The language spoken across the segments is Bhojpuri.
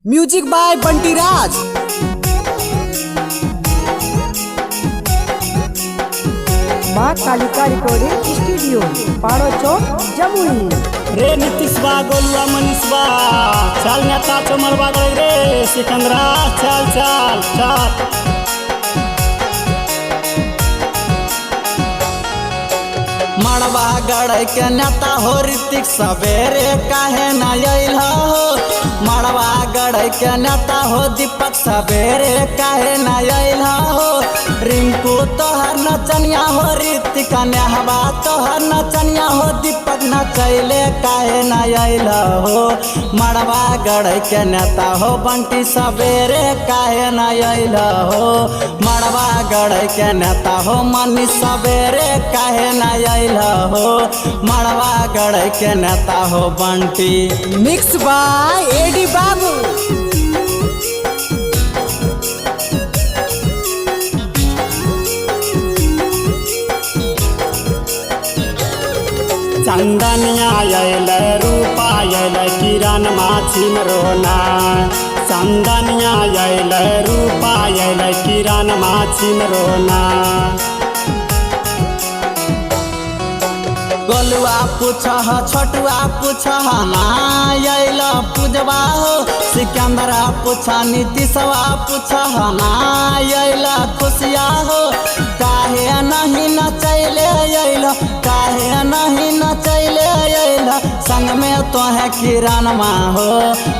म्यूजिक बाय बंटी राज। माँ कालिका रिकॉर्डिंग स्टूडियो पाड़ो चौक जमुई। रे नीतीशवा गोलुआ मनीषवा चल नेता चमरवा गए रे सिकंदरा चल चल चल। मड़वा गढ़ के नेता हो ऋतिक सवेरे काहे न अइल हो। मड़वा गढ़ के नेता हो दीपक सवेरे काहे न अइल हो। रिंकू तोहर नचनिया हो ऋतिक नेहवा तोहर नचनिया हो दीपक नचैले काहे न अइल हो। मड़वा गढ़ के नेता हो बंटी सवेरे काहे न अइल हो। मड़वा गढ़ के नेता हो मनीष सवेरे काहे न अइल हो। मड़वा गढ़ के नेता हो बंटी। मिक्स बाय एडी बाबू। चंदनिया आयल रूपा आयल किरण माछी रोना। चंदनिया आयल रूपा आयल किरण माछी रोना। गोलुआ पूछ छोटुआ पूछ ना अइल पूजवा हो। सिकंदरा पूछ नीतीशवा पूछ ना अइल खुशिया हो। काहे नहीं नचैले अइल काहे नहीं नचैले अइल संग में तोहे किरण माँ हो।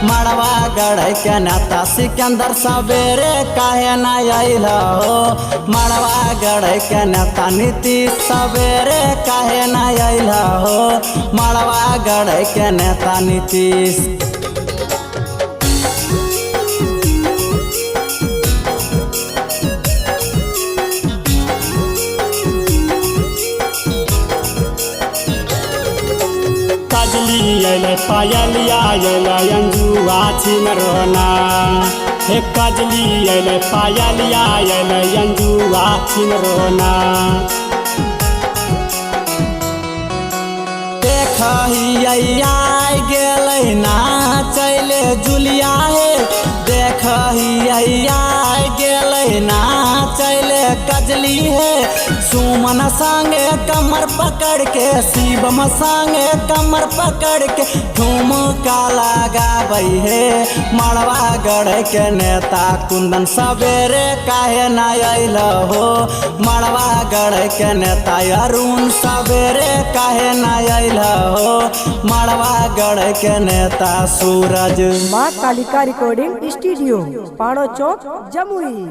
मड़वा गढ़ के नेता सिकंदर सवेरे काहे न अइल हो। मड़वा गढ़ के नेता नीतीश सवेरे काहे न अइल हो। मड़वा गढ़ के नेता नीतीश। कजली आयल पायलिया आयल अंजुआ छिन रोना। हे कजली आयल पायलिया आयल अंजुआ छिन रोना। देखही आई गेलै नाचैले जुलिया हे। देखही आई गेलै नाचैले कजली हे। सुमन संगे कमर पकड़ के शिवम संगे कमर पकड़ के ठुमका लगाबै हे। मड़वा गढ़ के नेता कुंदन सवेरे काहे न अइल हो। मड़वा गढ़ के नेता अरुण सवेरे काहे न अइल हो। मड़वा गढ़ के नेता सूरज। माँ कालिका रिकॉर्डिंग स्टूडियो पाड़ो चौक जमुई।